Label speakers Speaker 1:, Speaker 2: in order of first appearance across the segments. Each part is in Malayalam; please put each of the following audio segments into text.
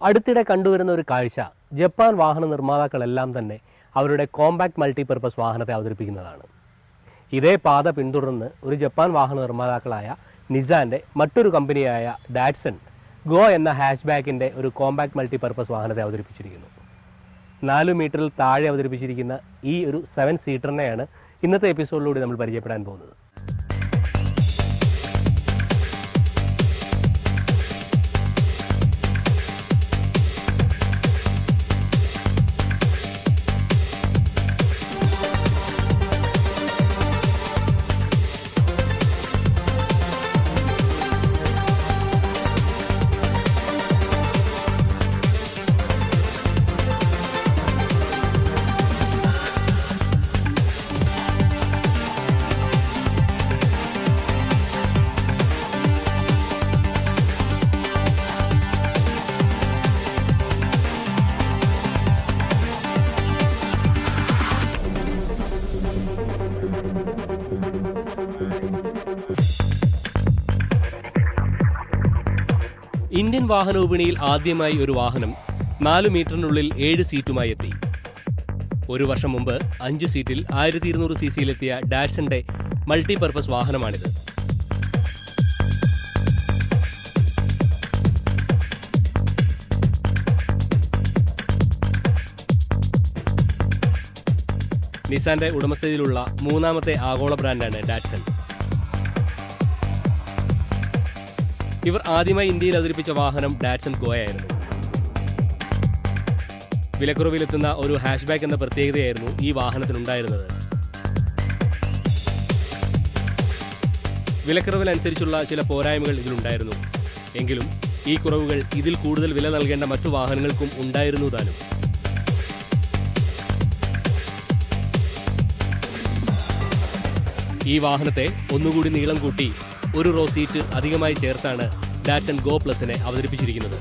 Speaker 1: അടുത്തിടെ കണ്ടുവരുന്ന ഒരു കാഴ്ച ജപ്പാൻ വാഹന നിർമ്മാതാക്കളെല്ലാം തന്നെ അവരുടെ കോമ്പാക്ട് മൾട്ടിപർപ്പസ് വാഹനത്തെ അവതരിപ്പിക്കുന്നതാണ്. ഇതേ പാത പിന്തുടർന്ന് ഒരു ജപ്പാൻ വാഹന നിർമ്മാതാക്കളായ നിസാൻ്റെ മറ്റൊരു കമ്പനിയായ ഡാറ്റ്സൺ ഗോ എന്ന ഹാച്ച് ബാക്കിൻ്റെ ഒരു കോമ്പാക്ട് മൾട്ടിപർപ്പസ് വാഹനത്തെ അവതരിപ്പിച്ചിരിക്കുന്നു. 4 മീറ്ററിൽ താഴെ അവതരിപ്പിച്ചിരിക്കുന്ന ഈ ഒരു 7 സീറ്ററിനെയാണ് ഇന്നത്തെ എപ്പിസോഡിലൂടെ നമ്മൾ പരിചയപ്പെടാൻ പോകുന്നത്. ഇന്ത്യൻ വാഹന വിപണിയിൽ ആദ്യമായി ഒരു വാഹനം 4 മീറ്ററിനുള്ളിൽ 7 സീറ്റുമായി എത്തി. ഒരു വർഷം മുമ്പ് 5 സീറ്റിൽ 1200 സിസിയിലെത്തിയ ഡാറ്റ്സന്റെ മൾട്ടിപർപ്പസ് വാഹനമാണിത്. നിസാന്റെ ഉടമസ്ഥതയിലുള്ള മൂന്നാമത്തെ ആഗോള ബ്രാൻഡാണ് ഡാറ്റ്സൺ. ഇവർ ആദ്യമായി ഇന്ത്യയിൽ അവതരിപ്പിച്ച വാഹനം ഡാറ്റ്സൺ ഗോ ആയിരുന്നു. വിലക്കുറവിലെത്തുന്ന ഒരു ഹാഷ് ബാക്ക് എന്ന പ്രത്യേകതയായിരുന്നു ഈ വാഹനത്തിനുണ്ടായിരുന്നത്. വിലക്കുറവിനനുസരിച്ചുള്ള ചില പോരായ്മകൾ ഇതിലുണ്ടായിരുന്നു. എങ്കിലും ഈ കുറവുകൾ ഇതിൽ കൂടുതൽ വില നൽകേണ്ട മറ്റു വാഹനങ്ങൾക്കും ഉണ്ടായിരുന്നു താനും. ഈ വാഹനത്തെ ഒന്നുകൂടി നീളം കൂട്ടി ഒരു റോ സീറ്റ് അധികമായി ചേർത്താണ് ഡാറ്റ്സൺ ഗോ പ്ലസിനെ അവതരിപ്പിച്ചിരിക്കുന്നത്.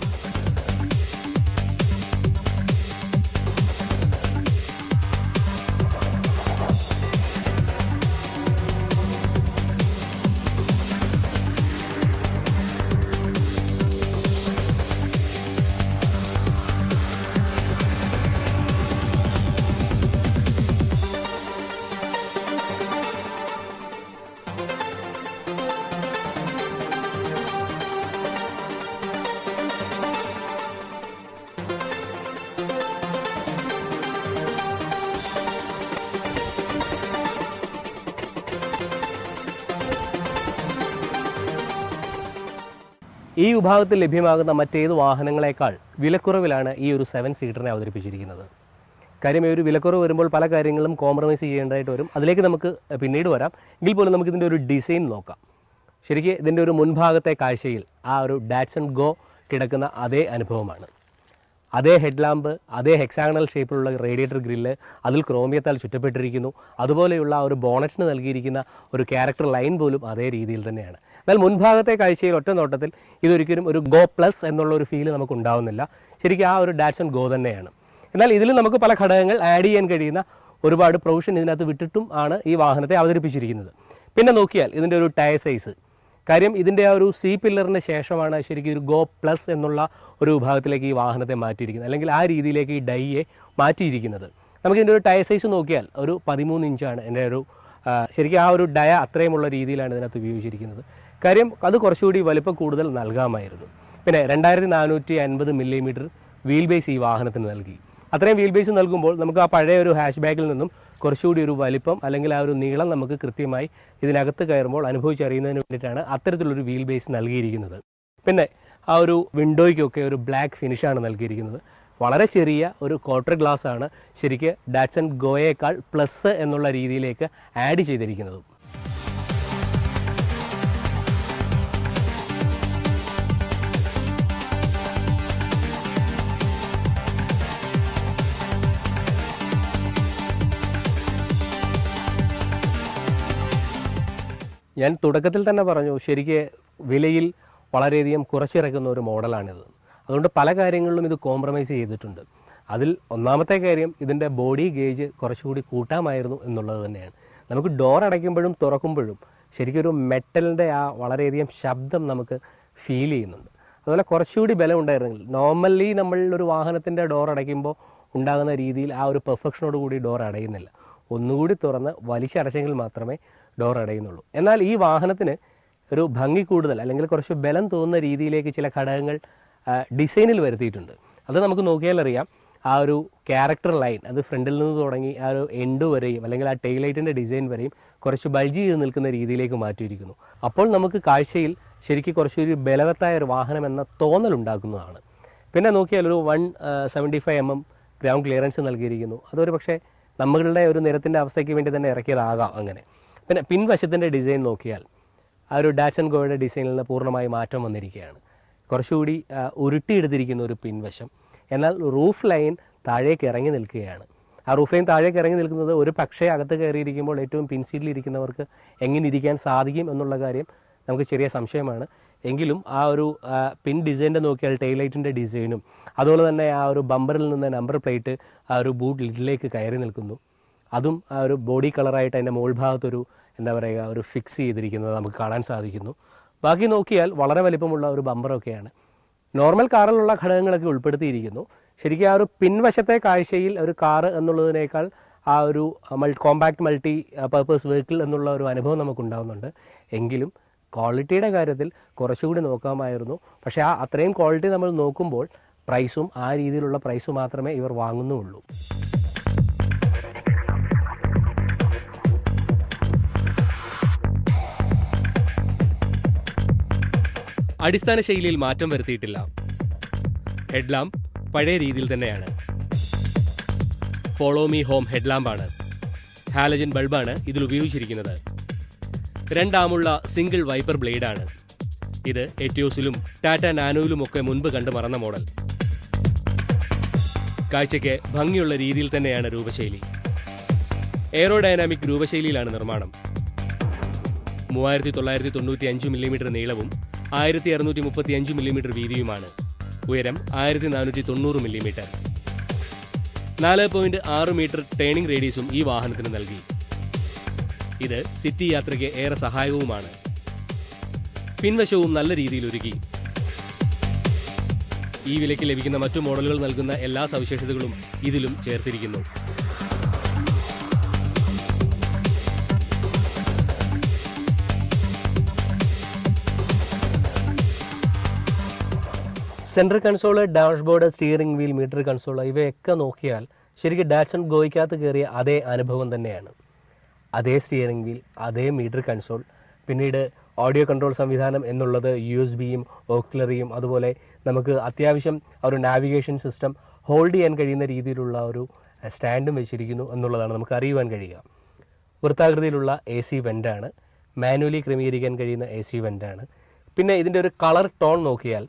Speaker 1: ഈ വിഭാഗത്തിൽ ലഭ്യമാകുന്ന മറ്റേത് വാഹനങ്ങളെക്കാൾ വിലക്കുറവിലാണ് ഈ ഒരു 7 സീറ്ററിനെ അവതരിപ്പിച്ചിരിക്കുന്നത്. കാര്യം ഈ ഒരു വിലക്കുറവ് വരുമ്പോൾ പല കാര്യങ്ങളും കോംപ്രമൈസ് ചെയ്യേണ്ടതായിട്ട് വരും. അതിലേക്ക് നമുക്ക് പിന്നീട് വരാം. എങ്കിൽ പോലും നമുക്കിതിൻ്റെ ഒരു ഡിസൈൻ നോക്കാം. ശരിക്കും ഇതിൻ്റെ ഒരു മുൻഭാഗത്തെ കാഴ്ചയിൽ ആ ഒരു ഡാറ്റ്സൺ ഗോ കിടക്കുന്ന അതേ അനുഭവമാണ്. അതേ ഹെഡ് ലാമ്പ്, അതേ ഹെക്സാഗണൽ ഷേപ്പിലുള്ള റേഡിയേറ്റർ ഗ്രില്ല്, അതിൽ ക്രോമിയത്താൽ ചുറ്റപ്പെട്ടിരിക്കുന്നു. അതുപോലെയുള്ള ഒരു ബോണറ്റിന് നൽകിയിരിക്കുന്ന ഒരു ക്യാരക്ടർ ലൈൻ പോലും അതേ രീതിയിൽ തന്നെയാണ്. എന്നാൽ മുൻഭാഗത്തെ കാഴ്ചയിൽ ഒറ്റ നോട്ടത്തിൽ ഇതൊരിക്കലും ഒരു ഗോ പ്ലസ് എന്നുള്ള ഒരു ഫീല് നമുക്ക് ഉണ്ടാവുന്നില്ല. ശരിക്കും ആ ഒരു ഡാറ്റ്സൺ ഗോ തന്നെയാണ്. എന്നാൽ ഇതിൽ നമുക്ക് പല ഘടകങ്ങൾ ആഡ് ചെയ്യാൻ കഴിയുന്ന ഒരുപാട് പ്രൊവിഷൻ ഇതിനകത്ത് വിട്ടിട്ടും ആണ് ഈ വാഹനത്തെ അവതരിപ്പിച്ചിരിക്കുന്നത്. പിന്നെ നോക്കിയാൽ ഇതിൻ്റെ ഒരു ടയർ സൈസ്, കാര്യം ഇതിൻ്റെ ആ ഒരു സി പില്ലറിന് ശേഷമാണ് ശരിക്കും ഒരു ഗോ പ്ലസ് എന്നുള്ള ഒരു വിഭാഗത്തിലേക്ക് ഈ വാഹനത്തെ മാറ്റിയിരിക്കുന്നത്, അല്ലെങ്കിൽ ആ രീതിയിലേക്ക് ഈ ഡൈയെ മാറ്റിയിരിക്കുന്നത്. നമുക്കിതിൻ്റെ ഒരു ടയർ സൈസ് നോക്കിയാൽ ഒരു 13 ഇഞ്ചാണ് എൻ്റെ ഒരു ശരിക്കും ആ ഒരു ഡയ അത്രയുമുള്ള രീതിയിലാണ് ഇതിനകത്ത് ഉപയോഗിച്ചിരിക്കുന്നത്. കാര്യം അത് കുറച്ചുകൂടി വലിപ്പം കൂടുതൽ നൽകാമായിരുന്നു. പിന്നെ 2450 മില്ലിമീറ്റർ വീൽ ബേസ് ഈ വാഹനത്തിന് നൽകി. അത്രയും വീൽ ബേസ് നൽകുമ്പോൾ നമുക്ക് ആ പഴയ ഒരു ഹാഷ് ബാക്കിൽ നിന്നും കുറച്ചുകൂടി ഒരു വലിപ്പം അല്ലെങ്കിൽ ആ ഒരു നീളം നമുക്ക് കൃത്യമായി ഇതിനകത്ത് കയറുമ്പോൾ അനുഭവിച്ചറിയുന്നതിന് വേണ്ടിയിട്ടാണ് അത്തരത്തിലൊരു വീൽ ബേസ് നൽകിയിരിക്കുന്നത്. പിന്നെ ആ ഒരു വിൻഡോയ്ക്കൊക്കെ ഒരു ബ്ലാക്ക് ഫിനിഷാണ് നൽകിയിരിക്കുന്നത്. വളരെ ചെറിയ ഒരു ക്വാർട്ടർ ഗ്ലാസ് ആണ് ശരിക്ക് ഡാറ്റ്സൺ ഗോയേക്കാൾ പ്ലസ് എന്നുള്ള രീതിയിലേക്ക് ആഡ് ചെയ്തിരിക്കുന്നത്. ഞാൻ തുടക്കത്തിൽ തന്നെ പറഞ്ഞു, ശരിക്ക് വിലയിൽ വളരെയധികം കുറച്ചിറക്കുന്ന ഒരു മോഡലാണിത്. അതുകൊണ്ട് പല കാര്യങ്ങളിലും ഇത് കോംപ്രമൈസ് ചെയ്തിട്ടുണ്ട്. അതിൽ ഒന്നാമത്തെ കാര്യം ഇതിൻ്റെ ബോഡി ഗേജ് കുറച്ചുകൂടി കൂട്ടാമായിരുന്നു എന്നുള്ളത് തന്നെയാണ്. നമുക്ക് ഡോർ അടയ്ക്കുമ്പോഴും തുറക്കുമ്പോഴും ശരിക്കൊരു മെറ്റലിൻ്റെ ആ വളരെയധികം ശബ്ദം നമുക്ക് ഫീൽ ചെയ്യുന്നുണ്ട്. അതുപോലെ കുറച്ചുകൂടി ബലം ഉണ്ടായിരുന്നെങ്കിൽ, നോർമലി നമ്മളൊരു വാഹനത്തിൻ്റെ ഡോർ അടയ്ക്കുമ്പോൾ ഉണ്ടാകുന്ന രീതിയിൽ ആ ഒരു പെർഫെക്ഷനോട് കൂടി ഡോർ അടയുന്നില്ല. ഒന്നുകൂടി തുറന്ന് വലിച്ചടച്ചെങ്കിൽ മാത്രമേ ഡോർ അടയുന്നുള്ളൂ. എന്നാൽ ഈ വാഹനത്തിന് ഒരു ഭംഗി കൂടുതൽ അല്ലെങ്കിൽ കുറച്ച് ബലം തോന്നുന്ന രീതിയിലേക്ക് ചില ഘടകങ്ങൾ ഡിസൈനിൽ വരുത്തിയിട്ടുണ്ട്. അത് നമുക്ക് നോക്കിയാൽ അറിയാം. ആ ഒരു ക്യാരക്ടർ ലൈൻ അത് ഫ്രണ്ടിൽ നിന്ന് തുടങ്ങി ആ ഒരു എൻഡ് വരെയും അല്ലെങ്കിൽ ആ ടെയിൽ ലൈറ്റിൻ്റെ ഡിസൈൻ വരെയും കുറച്ച് ബൾജ് ചെയ്ത് നിൽക്കുന്ന രീതിയിലേക്ക് മാറ്റിയിരിക്കുന്നു. അപ്പോൾ നമുക്ക് കാഴ്ചയിൽ ശരിക്കും കുറച്ചൊരു ബലവത്തായ ഒരു വാഹനം എന്ന തോന്നലുണ്ടാക്കുന്നതാണ്. പിന്നെ നോക്കിയാൽ ഒരു 175 mm ഗ്രൗണ്ട് ക്ലിയറൻസ് നൽകിയിരിക്കുന്നു. അതൊരു പക്ഷേ നമ്മളുടെ ഒരു നിരത്തിൻ്റെ അവസ്ഥയ്ക്ക് വേണ്ടി തന്നെ ഇറക്കിയതാകാം അങ്ങനെ. പിന്നെ പിൻവശത്തിൻ്റെ ഡിസൈൻ നോക്കിയാൽ ആ ഒരു ഡാറ്റ്സൺ ഗോയുടെ ഡിസൈനിൽ നിന്ന് പൂർണ്ണമായി മാറ്റം വന്നിരിക്കുകയാണ്. കുറച്ചുകൂടി ഉരുട്ടിയെടുത്തിരിക്കുന്ന ഒരു പിൻവശം. എന്നാൽ റൂഫ് ലൈൻ താഴേക്ക് ഇറങ്ങി നിൽക്കുകയാണ്. ആ റൂഫ് ലൈൻ താഴേക്ക് ഇറങ്ങി നിൽക്കുന്നത് ഒരു പക്ഷേ അകത്ത് കയറിയിരിക്കുമ്പോൾ ഏറ്റവും പിൻസീറ്റിലിരിക്കുന്നവർക്ക് എങ്ങനെ ഇരിക്കാൻ സാധിക്കും എന്നുള്ള കാര്യം നമുക്ക് ചെറിയ സംശയമാണ്. എങ്കിലും ആ ഒരു പിൻ ഡിസൈൻ്റെ നോക്കിയാൽ ടെയിൽ ലൈറ്റിൻ്റെ ഡിസൈനും അതുപോലെ തന്നെ ആ ഒരു ബമ്പറിൽ നിന്ന് നമ്പർ പ്ലേറ്റ് ആ ഒരു ബൂട്ട് ലിഡിലേക്ക് കയറി നിൽക്കുന്നു. അതും ആ ഒരു ബോഡി കളറായിട്ട് അതിൻ്റെ മുകൾ ഭാഗത്തൊരു എന്താ പറയുക ഒരു ഫിക്സ് ചെയ്തിരിക്കുന്നത് നമുക്ക് കാണാൻ സാധിക്കുന്നു. ബാക്കി നോക്കിയാൽ വളരെ വലിപ്പമുള്ള ഒരു ബമ്പറൊക്കെയാണ്. നോർമൽ കാറിലുള്ള ഘടകങ്ങളൊക്കെ ഉൾപ്പെടുത്തിയിരിക്കുന്നു. ശരിക്കും ആ ഒരു പിൻവശത്തെ കാഴ്ചയിൽ ഒരു കാറ് എന്നുള്ളതിനേക്കാൾ ആ ഒരു കോമ്പാക്ട് മൾട്ടി പർപ്പസ് വെഹിക്കിൾ എന്നുള്ള ഒരു അനുഭവം നമുക്കുണ്ടാകുന്നുണ്ട്. എങ്കിലും ക്വാളിറ്റിയുടെ കാര്യത്തിൽ കുറച്ചുകൂടി നോക്കാമായിരുന്നു. പക്ഷേ ആ അത്രയും ക്വാളിറ്റി നമ്മൾ നോക്കുമ്പോൾ പ്രൈസും ആ രീതിയിലുള്ള പ്രൈസ് മാത്രമേ ഇവർ വാങ്ങുന്നുള്ളൂ. അടിസ്ഥാന ശൈലിയിൽ മാറ്റം വരുത്തിയിട്ടില്ല. ഹെഡ്ലാമ്പ് പഴയ രീതിയിൽ തന്നെയാണ്. ഫോളോ മീ ഹോം ഹെഡ്ലാമ്പാണ്. ഹാലജൻ ബൾബാണ് ഇതിൽ ഉപയോഗിച്ചിരിക്കുന്നത്. 2 ആമുള്ള സിംഗിൾ വൈപ്പർ ബ്ലേഡാണ് ഇത്. എറ്റിയോസിലും ടാറ്റ നാനോയിലുമൊക്കെ മുൻപ് കണ്ടു മറന്ന മോഡൽ. കാഴ്ചയ്ക്ക് ഭംഗിയുള്ള രീതിയിൽ തന്നെയാണ് രൂപശൈലി. എയറോഡൈനാമിക് രൂപശൈലിയിലാണ് നിർമ്മാണം. 3995 mm നീളവും 1635 mm വീതിയുമാണ്. ഉയരം 1490 mm. 4.6 മീറ്റർ ടേണിംഗ് റേഡിയസും ഈ വാഹനത്തിന് നൽകി. ഇത് സിറ്റി യാത്രയ്ക്ക് ഏറെ സഹായകവുമാണ്. പിൻവശവും നല്ല രീതിയിൽ ഒരുക്കി. ഈ വിലയ്ക്ക് ലഭിക്കുന്ന മറ്റു മോഡലുകൾ നൽകുന്ന എല്ലാ സവിശേഷതകളും ഇതിലും ചേർത്തിരിക്കുന്നു. Central console, dashboard, steering wheel, metre console ഇവയൊക്കെ നോക്കിയാൽ ശരിക്കും ഡാറ്റ്സൺ ഗോയ്ക്കകത്ത് കയറിയ അതേ അനുഭവം തന്നെയാണ്. അതേ സ്റ്റിയറിംഗ് വീൽ, അതേ മീറ്റർ കൺസോൾ, പിന്നീട് ഓഡിയോ കൺട്രോൾ സംവിധാനം എന്നുള്ളത് USB-യും ഓക്സിലറിയും അതുപോലെ നമുക്ക് അത്യാവശ്യം ഒരു നാവിഗേഷൻ സിസ്റ്റം ഹോൾഡ് ചെയ്യാൻ കഴിയുന്ന രീതിയിലുള്ള ഒരു സ്റ്റാൻഡും വെച്ചിരിക്കുന്നു എന്നുള്ളതാണ് നമുക്ക് അറിയുവാൻ കഴിയുക. വൃത്താകൃതിയിലുള്ള AC വെൻ്റാണ്. മാനുവലി ക്രമീകരിക്കാൻ കഴിയുന്ന AC വെൻ്റാണ്. പിന്നെ ഇതിൻ്റെ ഒരു കളർ ടോൺ നോക്കിയാൽ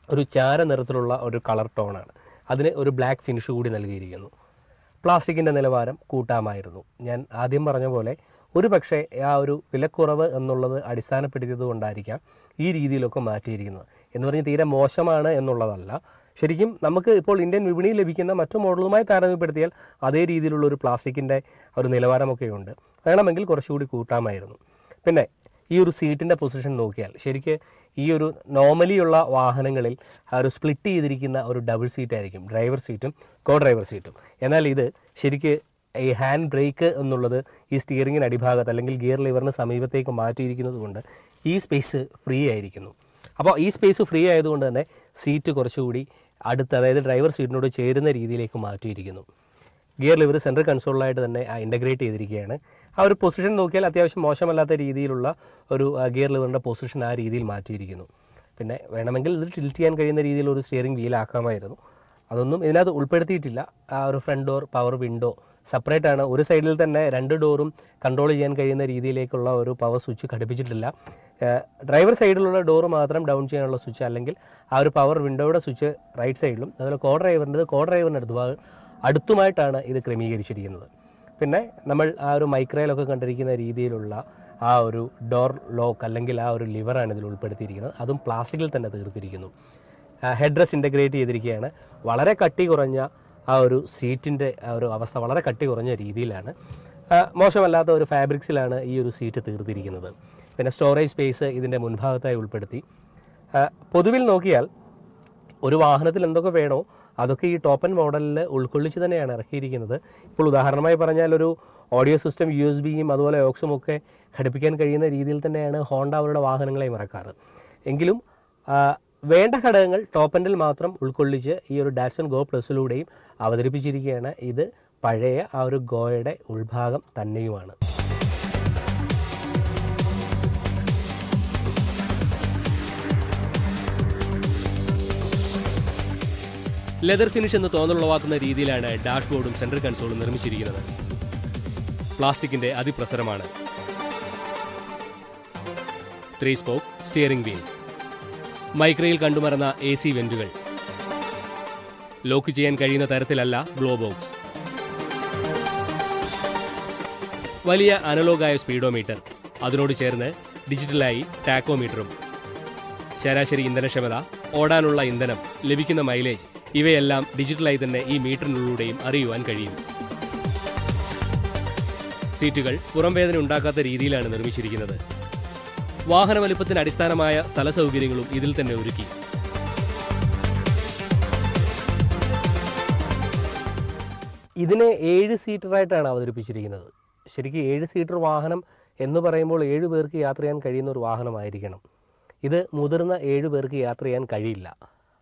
Speaker 1: ഒരു ചാര നിറത്തിലുള്ള ഒരു കളർ ടോണാണ്. അതിന് ഒരു ബ്ലാക്ക് ഫിനിഷ് കൂടി നൽകിയിരിക്കുന്നു. പ്ലാസ്റ്റിക്കിൻ്റെ നിലവാരം കൂട്ടാമായിരുന്നു. ഞാൻ ആദ്യം പറഞ്ഞ പോലെ ഒരു പക്ഷേ ആ ഒരു വിലക്കുറവ് എന്നുള്ളത് അടിസ്ഥാനപ്പെടുത്തിയത് കൊണ്ടായിരിക്കാം ഈ രീതിയിലൊക്കെ മാറ്റിയിരിക്കുന്നത്. എന്ന് പറഞ്ഞ് തീരെ മോശമാണ് എന്നുള്ളതല്ല. ശരിക്കും നമുക്ക് ഇപ്പോൾ ഇന്ത്യൻ വിപണിയിൽ ലഭിക്കുന്ന മറ്റു മോഡലുമായി താരതമ്യപ്പെടുത്തിയാൽ അതേ രീതിയിലുള്ള ഒരു പ്ലാസ്റ്റിക്കിൻ്റെ ഒരു നിലവാരമൊക്കെ ഉണ്ട്. വേണമെങ്കിൽ കുറച്ചുകൂടി കൂട്ടാമായിരുന്നു. പിന്നെ ഈ ഒരു സീറ്റിൻ്റെ പൊസിഷൻ നോക്കിയാൽ ശരിക്ക് ഈ ഒരു നോർമലിയുള്ള വാഹനങ്ങളിൽ ഒരു സ്പ്ലിറ്റ് ചെയ്തിരിക്കുന്ന ഒരു ഡബിൾ സീറ്റായിരിക്കും, ഡ്രൈവർ സീറ്റും കോ ഡ്രൈവർ സീറ്റും. എന്നാൽ ഇത് ശരിക്ക് ഈ ഹാൻഡ് ബ്രേക്ക് എന്നുള്ളത് ഈ സ്റ്റിയറിങ്ങിന് അടിഭാഗത്ത് അല്ലെങ്കിൽ ഗിയർ ലിവറിന് സമീപത്തേക്ക് മാറ്റിയിരിക്കുന്നത് കൊണ്ട് ഈ സ്പേസ് ഫ്രീ ആയിരിക്കുന്നു. അപ്പോൾ ഈ സ്പേസ് ഫ്രീ ആയതുകൊണ്ട് തന്നെ സീറ്റ് കുറച്ചുകൂടി അടുത്ത്, അതായത് ഡ്രൈവർ സീറ്റിനോട് ചേരുന്ന രീതിയിലേക്ക് മാറ്റിയിരിക്കുന്നു. ഗിയർ ലിവർ സെൻട്രൽ കൺസോളിലായിട്ട് തന്നെ ഇൻ്റഗ്രേറ്റ് ചെയ്തിരിക്കുകയാണ്. ആ ഒരു പൊസിഷൻ നോക്കിയാൽ അത്യാവശ്യം മോശമല്ലാത്ത രീതിയിലുള്ള ഒരു ഗിയർ ലിവറിൻ്റെ പൊസിഷൻ ആ രീതിയിൽ മാറ്റിയിരിക്കുന്നു. പിന്നെ വേണമെങ്കിൽ ഇത് ടിൽറ്റ് ചെയ്യാൻ കഴിയുന്ന രീതിയിലൊരു സ്റ്റിയറിംഗ് വീലാക്കാമായിരുന്നു. അതൊന്നും ഇതിനകത്ത് ഉൾപ്പെടുത്തിയിട്ടില്ല. ആ ഒരു front door, power window separate ആണ്. ഒരു സൈഡിൽ തന്നെ 2 ഡോറും കൺട്രോൾ ചെയ്യാൻ കഴിയുന്ന രീതിയിലേക്കുള്ള ഒരു പവർ സ്വിച്ച് ഘടിപ്പിച്ചിട്ടില്ല. ഡ്രൈവർ സൈഡിലുള്ള ഡോറ് മാത്രം ഡൗൺ ചെയ്യാനുള്ള സ്വിച്ച്, അല്ലെങ്കിൽ ആ ഒരു പവർ വിൻഡോയുടെ സ്വിച്ച് റൈറ്റ് സൈഡിലും അതുപോലെ കോ ഡ്രൈവറിൻ്റെ അടുത്തുമായിട്ടാണ് ഇത് ക്രമീകരിച്ചിരിക്കുന്നത്. പിന്നെ നമ്മൾ ആ ഒരു മൈക്രയിലൊക്കെ കണ്ടിരിക്കുന്ന രീതിയിലുള്ള ആ ഒരു ഡോർ ലോക്ക് അല്ലെങ്കിൽ ആ ഒരു ലിവറാണ് ഇതിൽ ഉൾപ്പെടുത്തിയിരിക്കുന്നത്. അതും പ്ലാസ്റ്റിക്കിൽ തന്നെ തീർത്തിരിക്കുന്നു. ഹെഡ് റെസ്റ്റ് ഇൻ്റഗ്രേറ്റ് ചെയ്തിരിക്കുകയാണ്. വളരെ കട്ടി കുറഞ്ഞ ആ ഒരു സീറ്റിൻ്റെ ആ ഒരു അവസ്ഥ വളരെ കട്ടി കുറഞ്ഞ രീതിയിലാണ്. മോശമല്ലാത്ത ഒരു ഫാബ്രിക്സിലാണ് ഈ ഒരു സീറ്റ് തീർത്തിരിക്കുന്നത്. പിന്നെ സ്റ്റോറേജ് സ്പേസ് ഇതിൻ്റെ മുൻഭാഗത്തായി ഉൾപ്പെടുത്തി. പൊതുവിൽ നോക്കിയാൽ ഒരു വാഹനത്തിൽ എന്തൊക്കെ വേണോ അതൊക്കെ ഈ ടോപ്പ് ആൻഡ് മോഡലിൽ ഉൾക്കൊള്ളിച്ച് തന്നെയാണ് ഇറക്കിയിരിക്കുന്നത്. ഇപ്പോൾ ഉദാഹരണമായി പറഞ്ഞാൽ ഒരു ഓഡിയോ സിസ്റ്റം USB-യും അതുപോലെ ഓക്സും ഒക്കെ ഘടിപ്പിക്കാൻ കഴിയുന്ന രീതിയിൽ തന്നെയാണ് ഹോണ്ട അവരുടെ വാഹനങ്ങളെയും ഇറക്കാറ്. എങ്കിലും വേണ്ട ഘടകങ്ങൾ ടോപ്പ് എൻഡിൽ മാത്രം ഉൾക്കൊള്ളിച്ച് ഈ ഒരു ഡാറ്റ്സൺ ഗോ പ്ലസിലൂടെയും അവതരിപ്പിച്ചിരിക്കുകയാണ്. ഇത് പഴയ ആ ഒരു ഗോയുടെ ഉൾഭാഗം തന്നെയുമാണ്. ലെതർ ഫിനിഷ് എന്ന് തോന്നലുളവാക്കുന്ന രീതിയിലാണ് ഡാഷ്ബോർഡും സെൻട്രൽ കൺസോളും നിർമ്മിച്ചിരിക്കുന്നത്. പ്ലാസ്റ്റിക്കിന്റെ അതിപ്രസരമാണ്. 3 സ്പോക്ക് സ്റ്റിയറിംഗ് വീൽ, മൈക്രയിൽ കണ്ടുമറന്ന AC വെന്റുകൾ, ലോക്ക് ചെയ്യാൻ കഴിയുന്ന തരത്തിലല്ല ഗ്ലോ ബോക്സ്, വലിയ അനലോഗായ സ്പീഡോമീറ്റർ, അതിനോട് ചേർന്ന് ഡിജിറ്റലായി ടാക്കോമീറ്ററും, ശരാശരി ഇന്ധനക്ഷമത, ഓടാനുള്ള ഇന്ധനം, ലഭിക്കുന്ന മൈലേജ് ഇവയെല്ലാം ഡിജിറ്റലായി തന്നെ ഈ മീറ്ററിനുള്ളിലൂടെയും അറിയുവാൻ കഴിയും. സീറ്റുകൾ പുറംവേദന ഉണ്ടാക്കാത്ത രീതിയിലാണ് നിർമ്മിച്ചിരിക്കുന്നത്. വാഹന വലിപ്പത്തിന് അടിസ്ഥാനമായ സ്ഥല സൗകര്യങ്ങളും ഇതിൽ തന്നെ ഒരുക്കി. ഇതിനെ 7 സീറ്ററായിട്ടാണ് അവതരിപ്പിച്ചിരിക്കുന്നത്. ശരിക്കും 7 സീറ്റർ വാഹനം എന്ന് പറയുമ്പോൾ 7 പേർക്ക് യാത്ര ചെയ്യാൻ കഴിയുന്ന ഒരു വാഹനമായിരിക്കണം. ഇത് മുതിർന്ന 7 പേർക്ക് യാത്ര ചെയ്യാൻ കഴിയില്ല.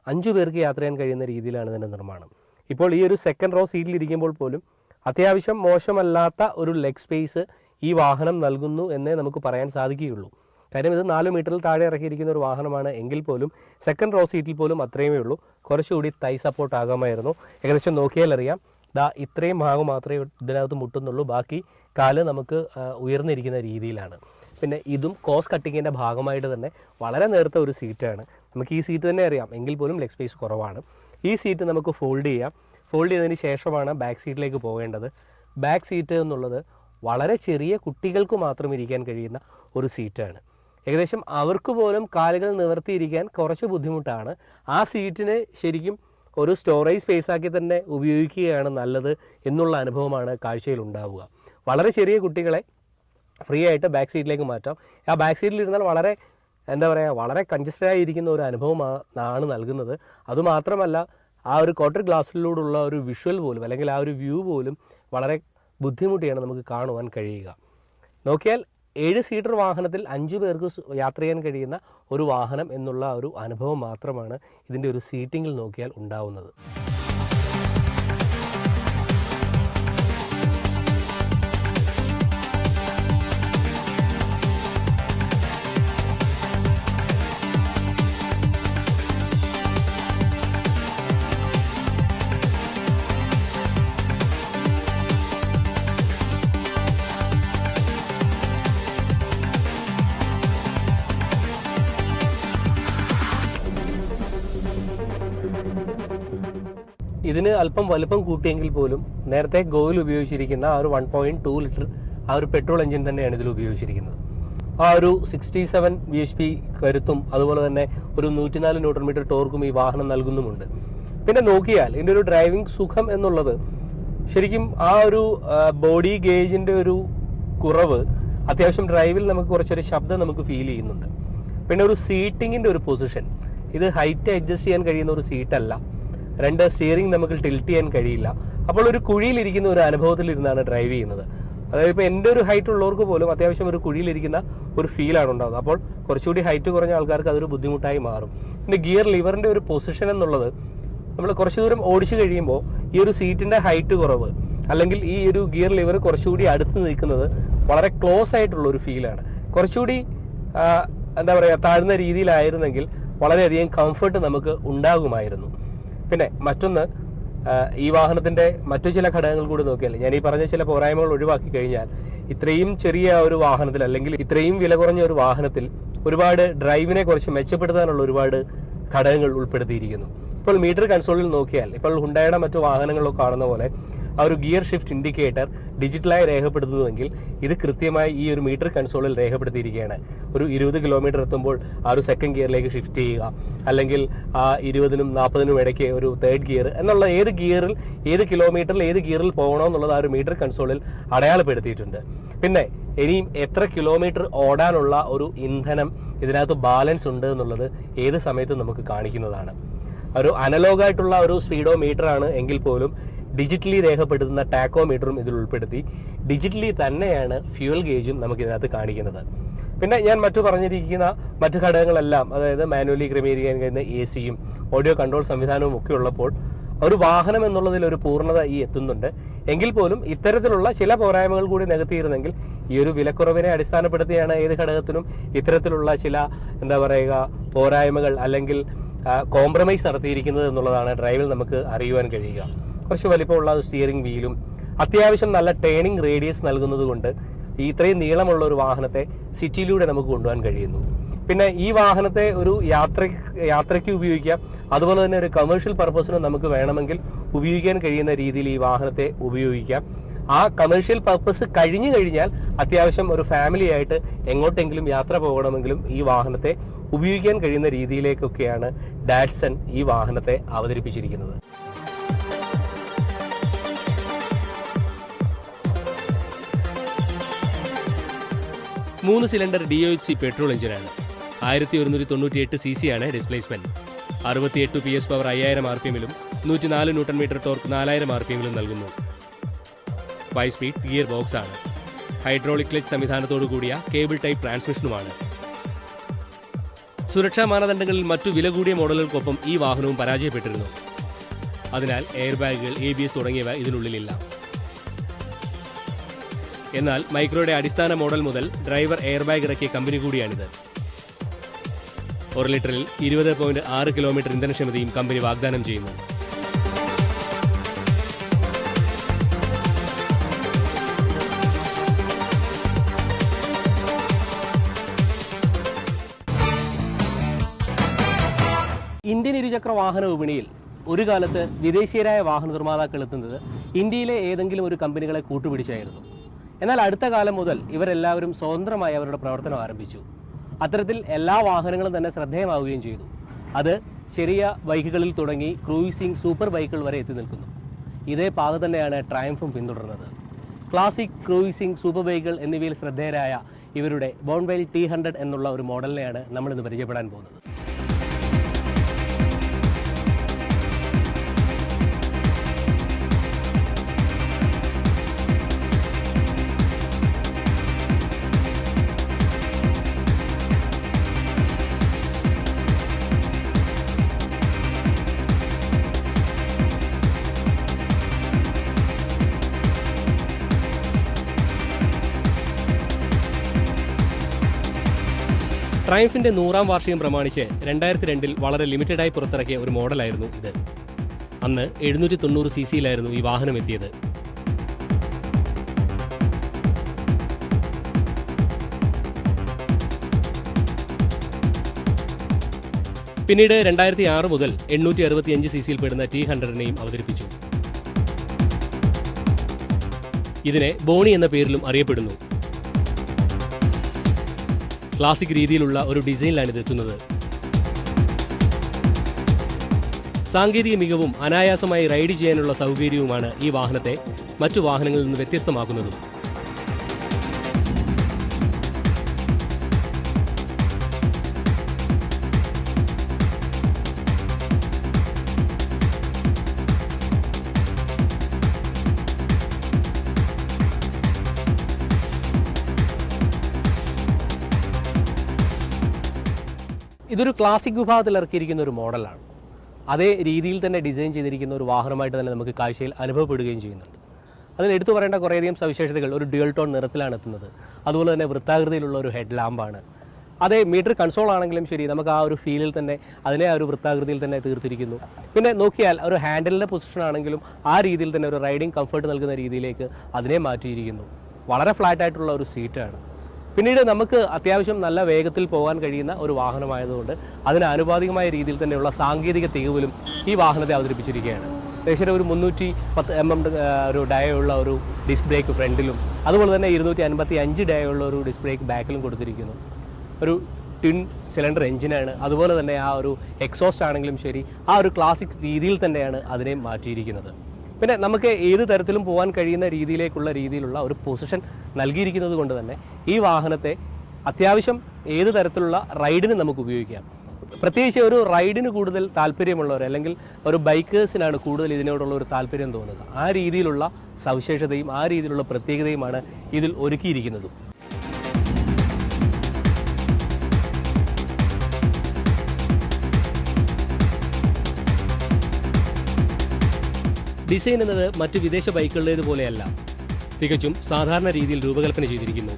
Speaker 1: 5 പേർക്ക് യാത്ര ചെയ്യാൻ കഴിയുന്ന രീതിയിലാണ് ഇതിൻ്റെ നിർമ്മാണം. ഇപ്പോൾ ഈ ഒരു സെക്കൻഡ് റോ സീറ്റിലിരിക്കുമ്പോൾ പോലും അത്യാവശ്യം മോശമല്ലാത്ത ഒരു ലെഗ് സ്പേസ് ഈ വാഹനം നൽകുന്നു എന്നേ നമുക്ക് പറയാൻ സാധിക്കുകയുള്ളൂ. കാര്യം ഇത് 4 മീറ്ററിൽ താഴെ ഇറക്കിയിരിക്കുന്ന ഒരു വാഹനമാണ് എങ്കിൽ പോലും സെക്കൻഡ് റോ സീറ്റിൽ പോലും അത്രയുമേ ഉള്ളൂ. കുറച്ചുകൂടി തൈ സപ്പോർട്ട് ആകാമായിരുന്നു. ഏകദേശം നോക്കിയാൽ അറിയാം, ഇത്രയും ഭാഗം മാത്രമേ ഇതിനകത്ത് മുട്ടുന്നുള്ളൂ. ബാക്കി കാല് നമുക്ക് ഉയർന്നിരിക്കുന്ന രീതിയിലാണ്. പിന്നെ ഇതും കോസ്റ്റ് കട്ടിങ്ങിൻ്റെ ഭാഗമായിട്ട് തന്നെ വളരെ നേർത്ത ഒരു സീറ്റാണ്. നമുക്ക് ഈ സീറ്റ് തന്നെ അറിയാം, എങ്കിൽ പോലും ലെഗ് സ്പേസ് കുറവാണ്. ഈ സീറ്റ് നമുക്ക് ഫോൾഡ് ചെയ്യാം. ഫോൾഡ് ചെയ്തതിന് ശേഷമാണ് ബാക്ക് സീറ്റിലേക്ക് പോകേണ്ടത്. ബാക്ക് സീറ്റ് എന്നുള്ളത് വളരെ ചെറിയ കുട്ടികൾക്ക് മാത്രം ഇരിക്കാൻ കഴിയുന്ന ഒരു സീറ്റാണ്. ഏകദേശം അവർക്ക് പോലും കാലുകൾ നിവർത്തിയിരിക്കാൻ കുറച്ച് ബുദ്ധിമുട്ടാണ്. ആ സീറ്റിന് ശരിക്കും ഒരു സ്റ്റോറേജ് സ്പേസാക്കി തന്നെ ഉപയോഗിക്കുകയാണ് നല്ലത് എന്നുള്ള അനുഭവമാണ് കാഴ്ചയിൽ ഉണ്ടാവുക. വളരെ ചെറിയ കുട്ടികളെ ഫ്രീ ആയിട്ട് ബാക്ക് സീറ്റിലേക്ക് മാറ്റാം. ആ ബാക്ക് സീറ്റിലിരുന്നാൽ വളരെ കൺജസ്റ്റഡ് ആയിരിക്കുന്ന ഒരു അനുഭവമാണ് നൽകുന്നത്. അതുമാത്രമല്ല, ആ ഒരു ക്വാർട്ടർ ഗ്ലാസ്സിലൂടെയുള്ള ഒരു വിഷ്വൽ പോലും അല്ലെങ്കിൽ ആ ഒരു വ്യൂ പോലും വളരെ ബുദ്ധിമുട്ടിയാണ് നമുക്ക് കാണുവാൻ കഴിയുക. നോക്കിയാൽ 7 സീറ്റർ വാഹനത്തിൽ 5 പേർക്ക് യാത്ര ചെയ്യാൻ കഴിയുന്ന ഒരു വാഹനം എന്നുള്ള ഒരു അനുഭവം മാത്രമാണ് ഇതിൻ്റെ ഒരു സീറ്റിങ്ങിൽ നോക്കിയാൽ ഉണ്ടാവുന്നത്. ഇതിന് അല്പം വലുപ്പം കൂട്ടിയെങ്കിൽ പോലും നേരത്തെ ഗോയിൽ ഉപയോഗിച്ചിരിക്കുന്ന ആ ഒരു 1.2 ലിറ്റർ ആ ഒരു പെട്രോൾ എഞ്ചിൻ തന്നെയാണ് ഇതിൽ ഉപയോഗിച്ചിരിക്കുന്നത്. ആ ഒരു 67 bhp കരുത്തും അതുപോലെ തന്നെ ഒരു 104 ന്യൂട്ടൺ മീറ്റർ ടോർക്കും ഈ വാഹനം നൽകുന്നുമുണ്ട്. പിന്നെ നോക്കിയാൽ ഇതിൻ്റെ ഒരു ഡ്രൈവിംഗ് സുഖം എന്നുള്ളത് ശരിക്കും ആ ഒരു ബോഡി ഗേജിൻ്റെ ഒരു കുറവ് അത്യാവശ്യം ഡ്രൈവിൽ നമുക്ക് കുറച്ചൊരു ശബ്ദം നമുക്ക് ഫീൽ ചെയ്യുന്നുണ്ട്. പിന്നെ ഒരു സീറ്റിങ്ങിൻ്റെ ഒരു പൊസിഷൻ, ഇത് ഹൈറ്റ് അഡ്ജസ്റ്റ് ചെയ്യാൻ കഴിയുന്ന ഒരു സീറ്റല്ല. 2 സ്റ്റിയറിംഗ് നമുക്ക് ടിൽറ്റ് ചെയ്യാൻ കഴിയില്ല. അപ്പോൾ ഒരു കുഴിയിലിരിക്കുന്ന ഒരു അനുഭവത്തിലിരുന്നാണ് ഡ്രൈവ് ചെയ്യുന്നത്. അതായത് ഇപ്പോൾ എൻ്റെ ഒരു ഹൈറ്റ് ഉള്ളവർക്ക് പോലും അത്യാവശ്യം ഒരു കുഴിയിലിരിക്കുന്ന ഒരു ഫീലാണ് ഉണ്ടാകുന്നത്. അപ്പോൾ കുറച്ചുകൂടി ഹൈറ്റ് കുറഞ്ഞ ആൾക്കാർക്ക് അതൊരു ബുദ്ധിമുട്ടായി മാറും. പിന്നെ ഗിയർ ലിവറിൻ്റെ ഒരു പൊസിഷൻ എന്നുള്ളത് നമ്മൾ കുറച്ച് ദൂരം ഓടിച്ചു കഴിയുമ്പോൾ ഈ ഒരു സീറ്റിൻ്റെ ഹൈറ്റ് കുറവ് അല്ലെങ്കിൽ ഈ ഒരു ഗിയർ ലിവർ കുറച്ചുകൂടി അടുത്ത് നിൽക്കുന്നത് വളരെ ക്ലോസ് ആയിട്ടുള്ള ഒരു ഫീലാണ്. കുറച്ചുകൂടി താഴ്ന്ന രീതിയിലായിരുന്നെങ്കിൽ വളരെയധികം കംഫർട്ട് നമുക്ക് ഉണ്ടാകുമായിരുന്നു. പിന്നെ മറ്റൊന്ന്, ഈ വാഹനത്തിൻ്റെ മറ്റു ചില ഘടകങ്ങൾ കൂടി നോക്കിയാൽ, ഞാൻ ഈ പറഞ്ഞ ചില പോരായ്മകൾ ഒഴിവാക്കി കഴിഞ്ഞാൽ ഇത്രയും ചെറിയ ഒരു വാഹനത്തിൽ അല്ലെങ്കിൽ ഇത്രയും വില കുറഞ്ഞ ഒരു വാഹനത്തിൽ ഒരുപാട് ഡ്രൈവിനെ കുറിച്ച് മെച്ചപ്പെടുത്താനുള്ള ഒരുപാട് ഘടകങ്ങൾ ഉൾപ്പെടുത്തിയിരിക്കുന്നു. ഇപ്പോൾ മീറ്റർ കൺസോളിൽ നോക്കിയാൽ ഇപ്പോൾ ഹുണ്ടായുടെ മറ്റു വാഹനങ്ങളിലൊക്കെ കാണുന്ന പോലെ ആ ഒരു ഗിയർ ഷിഫ്റ്റ് ഇൻഡിക്കേറ്റർ ഡിജിറ്റലായി രേഖപ്പെടുത്തുന്നുവെങ്കിൽ ഇത് കൃത്യമായി ഈ ഒരു മീറ്റർ കൺസോളിൽ രേഖപ്പെടുത്തിയിരിക്കുകയാണ്. ഒരു 20 കിലോമീറ്റർ എത്തുമ്പോൾ ആ ഒരു സെക്കൻഡ് ഗിയറിലേക്ക് ഷിഫ്റ്റ് ചെയ്യുക, അല്ലെങ്കിൽ ആ 20നും 40നും ഇടയ്ക്ക് ഒരു തേർഡ് ഗിയർ എന്നുള്ള ഏത് ഗിയറിൽ ഏത് കിലോമീറ്ററിൽ ഏത് ഗിയറിൽ പോകണമെന്നുള്ളത് ആ ഒരു മീറ്റർ കൺസോളിൽ അടയാളപ്പെടുത്തിയിട്ടുണ്ട്. പിന്നെ ഇനിയും എത്ര കിലോമീറ്റർ ഓടാനുള്ള ഒരു ഇന്ധനം ഇതിനകത്ത് ബാലൻസ് ഉണ്ട് എന്നുള്ളത് ഏത് സമയത്തും നമുക്ക് കാണിക്കുന്നതാണ്. ഒരു അനലോഗായിട്ടുള്ള ഒരു സ്പീഡോ മീറ്റർ ആണ് എങ്കിൽ പോലും ഡിജിറ്റലി രേഖപ്പെടുത്തുന്ന ടാക്കോമീറ്ററും ഇതിൽ ഉൾപ്പെടുത്തി ഡിജിറ്റലി തന്നെയാണ് ഫ്യൂൽ ഗേജും നമുക്ക് ഇതിനകത്ത് കാണിക്കുന്നത്. പിന്നെ ഞാൻ പറഞ്ഞിരിക്കുന്ന മറ്റു ഘടകങ്ങളെല്ലാം, അതായത് മാനുവലി ക്രമീകരിക്കാൻ കഴിയുന്ന AC-യും ഓഡിയോ കൺട്രോൾ സംവിധാനവും ഒക്കെ ഉള്ളപ്പോൾ ഒരു വാഹനം എന്നുള്ളതിൽ ഒരു പൂർണ്ണത എത്തുന്നുണ്ട്. എങ്കിൽ പോലും ഇത്തരത്തിലുള്ള ചില പോരായ്മകൾ കൂടി നികത്തിയിരുന്നെങ്കിൽ ഈ ഒരു വിലക്കുറവിനെ അടിസ്ഥാനപ്പെടുത്തിയാണ് ഏത് ഘടകത്തിനും ഇത്തരത്തിലുള്ള ചില പോരായ്മകൾ അല്ലെങ്കിൽ കോംപ്രമൈസ് നടത്തിയിരിക്കുന്നത് എന്നുള്ളതാണ് ഡ്രൈവിൽ നമുക്ക് അറിയുവാൻ കഴിയുക. കുറച്ച് വലിപ്പമുള്ള സ്റ്റിയറിംഗ് വീലും അത്യാവശ്യം നല്ല ടേണിംഗ് റേഡിയസ് നൽകുന്നത് കൊണ്ട് ഇത്രയും നീളമുള്ള ഒരു വാഹനത്തെ സിറ്റിയിലൂടെ നമുക്ക് കൊണ്ടുപോകാൻ കഴിയുന്നു. പിന്നെ ഈ വാഹനത്തെ ഒരു യാത്രയ്ക്ക് ഉപയോഗിക്കാം, അതുപോലെ തന്നെ ഒരു കമേഴ്ഷ്യൽ പർപ്പസിന് നമുക്ക് വേണമെങ്കിൽ ഉപയോഗിക്കാൻ കഴിയുന്ന രീതിയിൽ ഈ വാഹനത്തെ ഉപയോഗിക്കാം. ആ കമേഴ്ഷ്യൽ പർപ്പസ് കഴിഞ്ഞു കഴിഞ്ഞാൽ അത്യാവശ്യം ഒരു ഫാമിലി ആയിട്ട് എങ്ങോട്ടെങ്കിലും യാത്ര പോകണമെങ്കിലും ഈ വാഹനത്തെ ഉപയോഗിക്കാൻ കഴിയുന്ന രീതിയിലേക്കൊക്കെയാണ് ഡാറ്റ്സൺ ഈ വാഹനത്തെ അവതരിപ്പിച്ചിരിക്കുന്നത്. 3 സിലിണ്ടർ DOHC പെട്രോൾ എഞ്ചിനാണ്. 1198 cc ആണ് ഡിസ്പ്ലേസ്മെന്റ്. 68 PS പവർ 5000 RPM-ലും 104 ന്യൂട്ടൺ മീറ്റർ ടോർക്ക് 4000 RPM-ലും നൽകുന്നു. 5 സ്പീഡ് ഗിയർ ബോക്സ് ആണ്. ഹൈഡ്രോളിക് ക്ലച്ച് സംവിധാനത്തോടു കൂടിയ കേബിൾ ടൈപ്പ് ട്രാൻസ്മിഷനുമാണ്. സുരക്ഷാ മാനദണ്ഡങ്ങളിൽ മറ്റു വില കൂടിയ മോഡലുകൾക്കൊപ്പം ഈ വാഹനവും പരാജയപ്പെട്ടിരുന്നു. അതിനാൽ എയർ ബാഗുകൾ, ABS തുടങ്ങിയവ ഇതിനുള്ളിലില്ല. എന്നാൽ മൈക്രോയുടെ അടിസ്ഥാന മോഡൽ മുതൽ ഡ്രൈവർ എയർ ബാഗ് ഇറക്കിയ കമ്പനി കൂടിയാണിത്. 1 ലിറ്ററിൽ 20.6 കിലോമീറ്റർ ഇന്ധനക്ഷമതയും കമ്പനി വാഗ്ദാനം ചെയ്യുന്നു. ഇന്ത്യൻ ഇരുചക്ര വാഹന വിപണിയിൽ ഒരു കാലത്ത് വിദേശീയരായ വാഹന നിർമ്മാതാക്കൾ എത്തുന്നത് ഇന്ത്യയിലെ ഏതെങ്കിലും ഒരു കമ്പനികളെ കൂട്ടുപിടിച്ചായിരുന്നു. എന്നാൽ അടുത്ത കാലം മുതൽ ഇവരെല്ലാവരും സ്വതന്ത്രമായി അവരുടെ പ്രവർത്തനം ആരംഭിച്ചു. അത്തരത്തിൽ എല്ലാ വാഹനങ്ങളും തന്നെ ശ്രദ്ധേയമാവുകയും ചെയ്തു. അത് ചെറിയ ബൈക്കുകളിൽ തുടങ്ങി ക്രൂയിസിംഗ് സൂപ്പർ ബൈക്കുകൾ വരെ എത്തി നിൽക്കുന്നു. ഇതേ പാത തന്നെയാണ് ട്രയംഫും പിന്തുടർന്നത്. ക്ലാസിക്, ക്രൂയിസിംഗ്, സൂപ്പർ ബൈക്കുകൾ എന്നിവയിൽ ശ്രദ്ധേയരായ ഇവരുടെ ബോൺവെൽ T100 എന്നുള്ള ഒരു മോഡലിനെയാണ് നമ്മളിന്ന് പരിചയപ്പെടാൻ പോകുന്നത്. ട്രയംഫിന്റെ 100ാം വാർഷികം പ്രമാണിച്ച് 2002 വളരെ ലിമിറ്റഡായി പുറത്തിറക്കിയ ഒരു മോഡലായിരുന്നു ഇത്. അന്ന് 790 cc-യിലായിരുന്നു ഈ വാഹനം എത്തിയത്. പിന്നീട് 2006 മുതൽ 865 cc-യിൽ പെടുന്ന T100-നെയും അവതരിപ്പിച്ചു. ഇതിനെ ബോണി എന്ന പേരിലും അറിയപ്പെടുന്നു. ക്ലാസിക് രീതിയിലുള്ള ഒരു ഡിസൈനിലാണ് ഇത് എത്തുന്നത്. സാങ്കേതിക മികവും അനായാസമായി റൈഡ് ചെയ്യാനുള്ള സൗകര്യവുമാണ് ഈ വാഹനത്തെ മറ്റു വാഹനങ്ങളിൽ നിന്ന് വ്യത്യസ്തമാക്കുന്നതും. ഇതൊരു ക്ലാസിക് വിഭാഗത്തിൽ ഇറക്കിയിരിക്കുന്ന ഒരു മോഡലാണ്. അതേ രീതിയിൽ തന്നെ ഡിസൈൻ ചെയ്തിരിക്കുന്ന ഒരു വാഹനമായിട്ട് തന്നെ നമുക്ക് കാഴ്ചയിൽ അനുഭവപ്പെടുകയും ചെയ്യുന്നുണ്ട്. അതിന് എടുത്തു പറയേണ്ട കുറേയധികം സവിശേഷതകൾ, ഒരു ഡ്യുവൽ ടോൺ നിറത്തിലാണ് എത്തുന്നത്. അതുപോലെ തന്നെ വൃത്താകൃതിയിലുള്ള ഒരു ഹെഡ് ലാമ്പാണ്. അതേ മീറ്റർ കൺസോൾ ആണെങ്കിലും ശരി, നമുക്ക് ആ ഒരു ഫീലിൽ തന്നെ അതിനെ ആ ഒരു വൃത്താകൃതിയിൽ തന്നെ തീർത്തിരിക്കുന്നു. പിന്നെ നോക്കിയാൽ ഒരു ഹാൻഡിലിൻ്റെ പൊസിഷൻ ആണെങ്കിലും ആ രീതിയിൽ തന്നെ ഒരു റൈഡിങ് കംഫർട്ട് നൽകുന്ന രീതിയിലേക്ക് അതിനെ മാറ്റിയിരിക്കുന്നു. വളരെ ഫ്ലാറ്റ് ആയിട്ടുള്ള ഒരു സീറ്റാണ്. പിന്നീട് നമുക്ക് അത്യാവശ്യം നല്ല വേഗത്തിൽ പോകാൻ കഴിയുന്ന ഒരു വാഹനമായതുകൊണ്ട് അതിന് ആനുപാതികമായ രീതിയിൽ തന്നെയുള്ള സാങ്കേതിക തികവിലും ഈ വാഹനത്തെ അവതരിപ്പിച്ചിരിക്കുകയാണ്. ഏകദേശം ഒരു 310 mm ഒരു ഡയോയുള്ള ഒരു ഡിസ്ക് ബ്രേക്ക് ഫ്രണ്ടിലും അതുപോലെ തന്നെ 255 ഡയോയുള്ള ഒരു ഡിസ്ക് ബ്രേക്ക് ബാക്കിലും കൊടുത്തിരിക്കുന്നു. ഒരു ട്വിൻ സിലിണ്ടർ എഞ്ചിനാണ്. അതുപോലെ തന്നെ ആ ഒരു എക്സോസ്റ്റ് ആണെങ്കിലും ശരി ആ ഒരു ക്ലാസിക് രീതിയിൽ തന്നെയാണ് അതിനെ മാറ്റിയിരിക്കുന്നത്. പിന്നെ നമുക്ക് ഏത് തരത്തിലും പോകാൻ കഴിയുന്ന രീതിയിലുള്ള ഒരു പൊസിഷൻ നൽകിയിരിക്കുന്നത് കൊണ്ട് തന്നെ ഈ വാഹനത്തെ അത്യാവശ്യം ഏത് തരത്തിലുള്ള റൈഡിന് നമുക്ക് ഉപയോഗിക്കാം. പ്രത്യേകിച്ച് ഒരു റൈഡിന് കൂടുതൽ താല്പര്യമുള്ളവർ അല്ലെങ്കിൽ ഒരു ബൈക്കേഴ്സിനാണ് കൂടുതൽ ഇതിനോടുള്ള ഒരു താല്പര്യം തോന്നുക. ആ രീതിയിലുള്ള സവിശേഷതയും ആ രീതിയിലുള്ള പ്രത്യേകതയുമാണ് ഇതിൽ ഒരുക്കിയിരിക്കുന്നത്. ഡിസൈൻ എന്നത് മറ്റ് വിദേശ ബൈക്കുകളുടേതുപോലെയല്ല, തികച്ചും സാധാരണ രീതിയിൽ രൂപകൽപ്പന ചെയ്തിരിക്കുന്നു.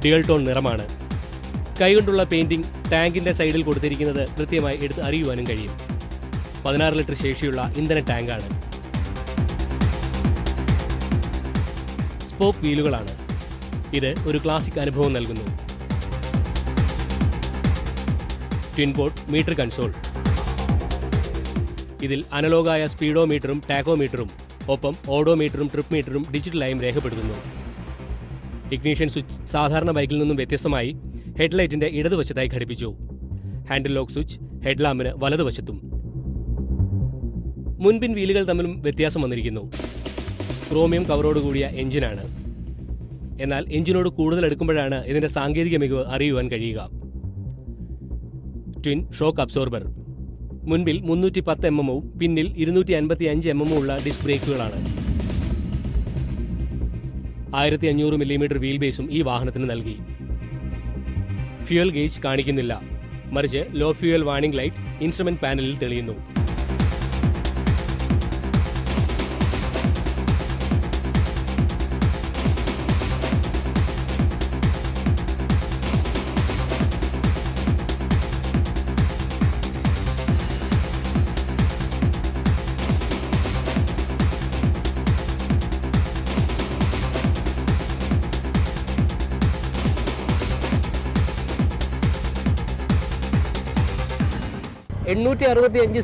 Speaker 1: ഡ്യുവൽ ടോൺ നിറമാണ്. കൈകൊണ്ടുള്ള പെയിന്റിംഗ് ടാങ്കിന്റെ സൈഡിൽ കൊടുത്തിരിക്കുന്നത് കൃത്യമായി എടുത്ത് അറിയുവാനും കഴിയും. 16 ലിറ്റർ ശേഷിയുള്ള ഇന്ധന ടാങ്കാണ്. സ്പോക്ക് വീലുകളാണ്. ഇത് ഒരു ക്ലാസിക് അനുഭവം നൽകുന്നു. Twin port metre console. ഇതിൽ അനലോഗായ സ്പീഡോമീറ്ററും ടാക്കോമീറ്ററും ഒപ്പം ഓഡോമീറ്ററും ട്രിപ്പ് മീറ്ററും ഡിജിറ്റലായും രേഖപ്പെടുത്തുന്നു. ഇഗ്നീഷൻ സ്വിച്ച് സാധാരണ ബൈക്കിൽ നിന്നും വ്യത്യസ്തമായി ഹെഡ്ലൈറ്റിന്റെ ഇടതുവശത്തായി ഘടിപ്പിച്ചു. ഹാൻഡിൽ ലോക്ക് സ്വിച്ച് ഹെഡ്ലാമ്പിന് വലതുവശത്തും. മുൻപിൻ വീലുകൾ തമ്മിലും വ്യത്യാസം വന്നിരിക്കുന്നു. ക്രോമിയം കവറോടുകൂടിയ എഞ്ചിനാണ്. എന്നാൽ എഞ്ചിനോട് കൂടുതൽ എടുക്കുമ്പോഴാണ് ഇതിന്റെ സാങ്കേതിക മികവ് അറിയുവാൻ കഴിയുക. Twin shock absorber. മുൻപിൽ 310 mm പിന്നിൽ 255 mm ഉള്ള ഡിസ്ക് ബ്രേക്കുകളാണ്. 1500 mm വീൽ ബേസും ഈ വാഹനത്തിന് നൽകി. ഫ്യൂൽ ഗേജ് കാണിക്കുന്നില്ല, മറിച്ച് low fuel warning light instrument പാനലിൽ തെളിയുന്നു.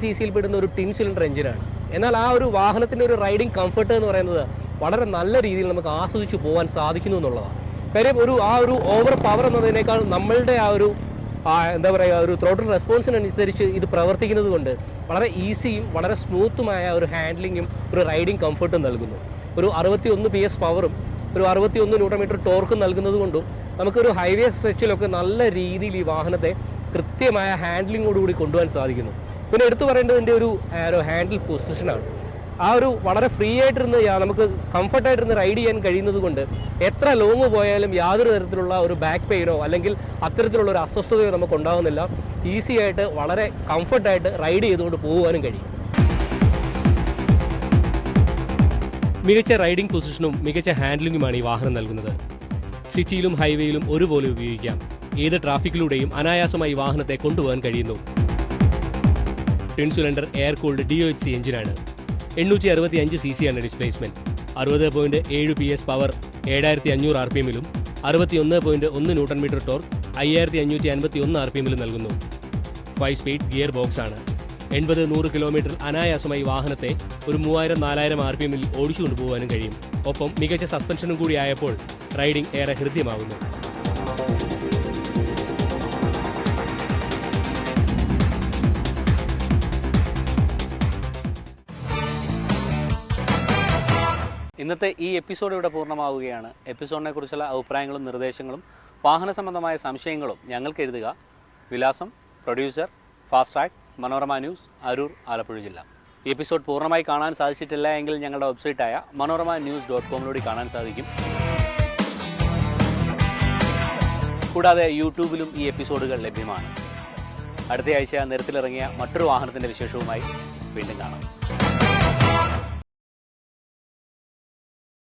Speaker 1: cc പെടുന്ന ഒരു ടിൻ സിലിണ്ടർ എഞ്ചിനാണ്. എന്നാൽ ആ ഒരു വാഹനത്തിൻ്റെ ഒരു റൈഡിംഗ് കംഫർട്ട് എന്ന് പറയുന്നത് വളരെ നല്ല രീതിയിൽ നമുക്ക് ആസ്വദിച്ച് പോകാൻ സാധിക്കുന്നു എന്നുള്ളതാണ്. കാര്യം ആ ഒരു ഓവർ പവർ എന്നതിനേക്കാൾ നമ്മളുടെ ആ ഒരു എന്താ പറയുക ഒരു ത്രോട്ടിൽ റെസ്പോൺസിനനുസരിച്ച് ഇത് പ്രവർത്തിക്കുന്നത് കൊണ്ട് വളരെ ഈസിയും വളരെ സ്മൂത്തുമായ ഒരു ഹാൻഡ്ലിങ്ങും ഒരു റൈഡിംഗ് കംഫർട്ടും നൽകുന്നു. ഒരു 61 PS പവറും ഒരു 61 Nm ടോർക്കും നൽകുന്നത് കൊണ്ടും നമുക്കൊരു ഹൈവേ സ്ട്രെച്ചിലൊക്കെ നല്ല രീതിയിൽ ഈ വാഹനത്തെ കൃത്യമായ ഹാൻഡ്ലിങ്ങോടുകൂടി കൊണ്ടുപോകാൻ സാധിക്കുന്നു. പിന്നെ എടുത്തു പറയേണ്ടത് ഇതിൻ്റെ ഒരു ഹാൻഡിൽ പൊസിഷനാണ്. ആ ഒരു വളരെ ഫ്രീ ആയിട്ടിരുന്ന് നമുക്ക് കംഫർട്ടായിട്ടിരുന്ന് റൈഡ് ചെയ്യാൻ കഴിയുന്നത് കൊണ്ട് എത്ര ലോങ് പോയാലും യാതൊരു തരത്തിലുള്ള ഒരു ബാക്ക് പെയിനോ അല്ലെങ്കിൽ അത്തരത്തിലുള്ള ഒരു അസ്വസ്ഥതയോ നമുക്ക് ഉണ്ടാകുന്നില്ല. ഈസി ആയിട്ട് വളരെ കംഫർട്ടായിട്ട് റൈഡ് ചെയ്തുകൊണ്ട് പോകുവാനും കഴിയും. മികച്ച റൈഡിംഗ് പൊസിഷനും മികച്ച ഹാൻഡ്ലിങ്ങുമാണ് ഈ വാഹനം നൽകുന്നത്. സിറ്റിയിലും ഹൈവേയിലും ഒരുപോലെ ഉപയോഗിക്കാം. ഏത് ട്രാഫിക്കിലൂടെയും അനായാസമായി വാഹനത്തെ കൊണ്ടുപോകാൻ കഴിയുന്നു. Twin cylinder air cooled DOHC എഞ്ചിനാണ്. 865 cc ആണ് displacement. 60.7 PS power 7500 RPM-ലും 61.1 Nm torque 5551 RPM-ലും നൽകുന്നു. 5 സ്പീഡ് ഗിയർ ബോക്സ് ആണ്. 80-100 കിലോമീറ്റർ അനായാസമായി വാഹനത്തെ ഒരു 3000-4000 RPM-ൽ ഓടിച്ചുകൊണ്ടുപോകാനും കഴിയും. ഒപ്പം മികച്ച സസ്പെൻഷനും കൂടി ആയപ്പോൾ റൈഡിംഗ് ഏറെ ഹൃദ്യമാകുന്നു. ഇന്നത്തെ ഈ എപ്പിസോഡ് ഇവിടെ പൂർണ്ണമാവുകയാണ്. എപ്പിസോഡിനെ കുറിച്ചുള്ള അഭിപ്രായങ്ങളും നിർദ്ദേശങ്ങളും വാഹന സംബന്ധമായ സംശയങ്ങളും ഞങ്ങൾക്ക് എഴുതുക. വിലാസം producer fast track Manorama news Aroor Alappuzha ജില്ല. ഈ എപ്പിസോഡ് പൂർണ്ണമായി കാണാൻ സാധിച്ചിട്ടില്ല എങ്കിൽ ഞങ്ങളുടെ വെബ്സൈറ്റായ manoramanews.com കാണാൻ സാധിക്കും. കൂടാതെ യൂട്യൂബിലും ഈ എപ്പിസോഡുകൾ ലഭ്യമാണ്. അടുത്തയാഴ്ച നിരത്തിലിറങ്ങിയ മറ്റൊരു വാഹനത്തിൻ്റെ വിശേഷവുമായി വീണ്ടും കാണാം.